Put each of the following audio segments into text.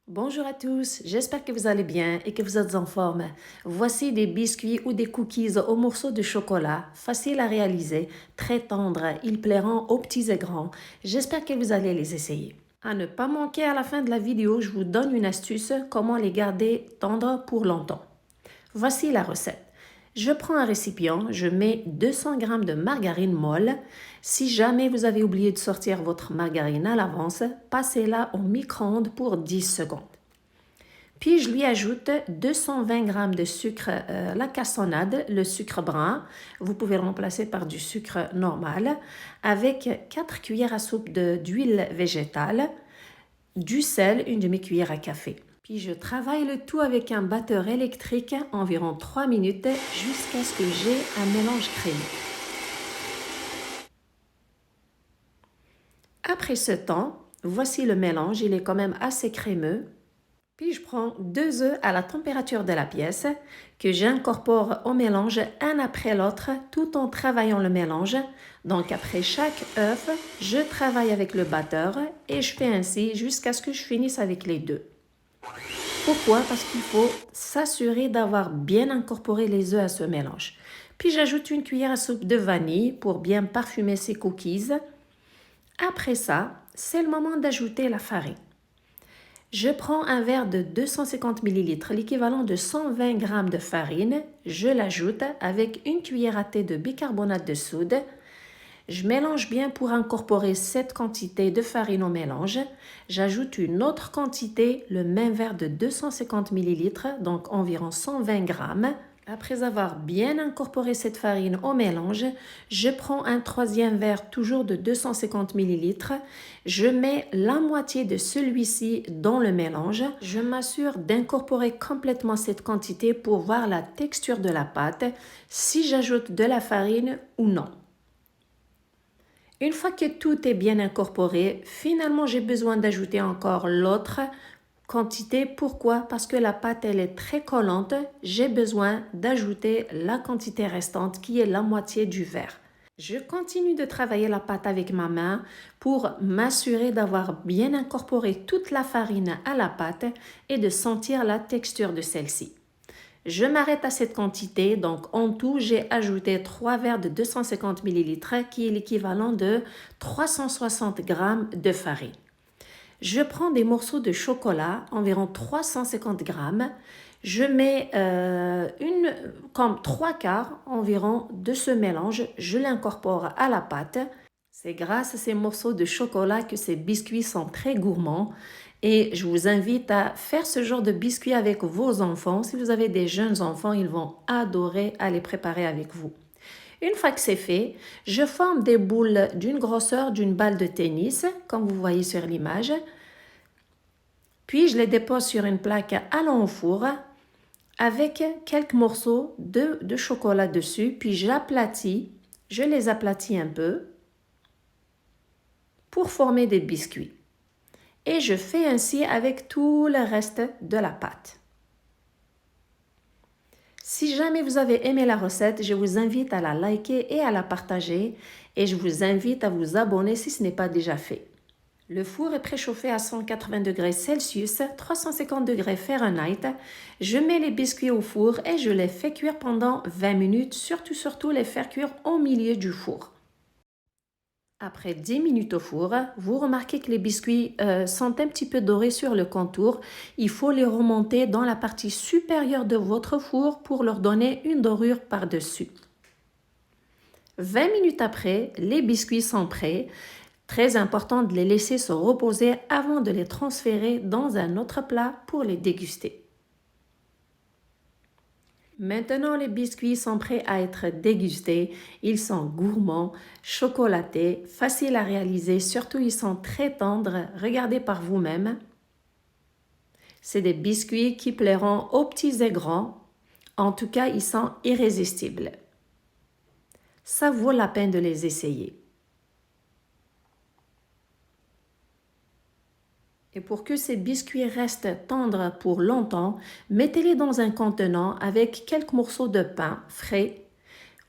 Bonjour à tous, j'espère que vous allez bien et que vous êtes en forme. Voici des biscuits ou des cookies au morceau de chocolat, faciles à réaliser, très tendres, ils plairont aux petits et grands. J'espère que vous allez les essayer. À ne pas manquer à la fin de la vidéo, je vous donne une astuce comment les garder tendres pour longtemps. Voici la recette. Je prends un récipient, je mets 200 g de margarine molle. Si jamais vous avez oublié de sortir votre margarine à l'avance, passez-la au micro-ondes pour 10 secondes. Puis je lui ajoute 220 g de sucre, la cassonade, le sucre brun. Vous pouvez le remplacer par du sucre normal, avec 4 cuillères à soupe d'huile végétale, du sel, une demi-cuillère à café. Puis je travaille le tout avec un batteur électrique environ 3 minutes jusqu'à ce que j'ai un mélange crémeux. Après ce temps, voici le mélange, il est quand même assez crémeux. Puis je prends 2 œufs à la température de la pièce que j'incorpore au mélange un après l'autre tout en travaillant le mélange. Donc après chaque œuf, je travaille avec le batteur et je fais ainsi jusqu'à ce que je finisse avec les deux. Pourquoi? Parce qu'il faut s'assurer d'avoir bien incorporé les œufs à ce mélange. Puis j'ajoute une cuillère à soupe de vanille pour bien parfumer ces cookies. Après ça, c'est le moment d'ajouter la farine. Je prends un verre de 250 ml, l'équivalent de 120 g de farine. Je l'ajoute avec une cuillère à thé de bicarbonate de soude. Je mélange bien pour incorporer cette quantité de farine au mélange. J'ajoute une autre quantité, le même verre de 250 ml, donc environ 120 g. Après avoir bien incorporé cette farine au mélange, je prends un troisième verre toujours de 250 ml. Je mets la moitié de celui-ci dans le mélange. Je m'assure d'incorporer complètement cette quantité pour voir la texture de la pâte, si j'ajoute de la farine ou non. Une fois que tout est bien incorporé, finalement j'ai besoin d'ajouter encore l'autre quantité. Pourquoi? Parce que la pâte elle est très collante. J'ai besoin d'ajouter la quantité restante qui est la moitié du verre. Je continue de travailler la pâte avec ma main pour m'assurer d'avoir bien incorporé toute la farine à la pâte et de sentir la texture de celle-ci. Je m'arrête à cette quantité, donc en tout, j'ai ajouté 3 verres de 250 ml qui est l'équivalent de 360 g de farine. Je prends des morceaux de chocolat, environ 350 g. Je mets comme 3 quarts environ de ce mélange, je l'incorpore à la pâte. C'est grâce à ces morceaux de chocolat que ces biscuits sont très gourmands. Et je vous invite à faire ce genre de biscuits avec vos enfants. Si vous avez des jeunes enfants, ils vont adorer à les préparer avec vous. Une fois que c'est fait, je forme des boules d'une grosseur d'une balle de tennis, comme vous voyez sur l'image. Puis je les dépose sur une plaque allant au four avec quelques morceaux de chocolat dessus. Puis je les aplatis un peu pour former des biscuits. Et je fais ainsi avec tout le reste de la pâte. Si jamais vous avez aimé la recette, je vous invite à la liker et à la partager et je vous invite à vous abonner si ce n'est pas déjà fait. Le four est préchauffé à 180 degrés Celsius, 350 degrés Fahrenheit. Je mets les biscuits au four et je les fais cuire pendant 20 minutes, surtout les faire cuire au milieu du four. Après 10 minutes au four, vous remarquez que les biscuits sont un petit peu dorés sur le contour. Il faut les remonter dans la partie supérieure de votre four pour leur donner une dorure par-dessus. 20 minutes après, les biscuits sont prêts. Très important de les laisser se reposer avant de les transférer dans un autre plat pour les déguster. Maintenant, les biscuits sont prêts à être dégustés. Ils sont gourmands, chocolatés, faciles à réaliser. Surtout, ils sont très tendres. Regardez par vous-même. C'est des biscuits qui plairont aux petits et grands. En tout cas, ils sont irrésistibles. Ça vaut la peine de les essayer. Et pour que ces biscuits restent tendres pour longtemps, mettez-les dans un contenant avec quelques morceaux de pain frais.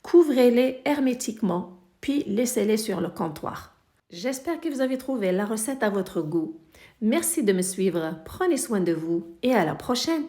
Couvrez-les hermétiquement, puis laissez-les sur le comptoir. J'espère que vous avez trouvé la recette à votre goût. Merci de me suivre. Prenez soin de vous et à la prochaine.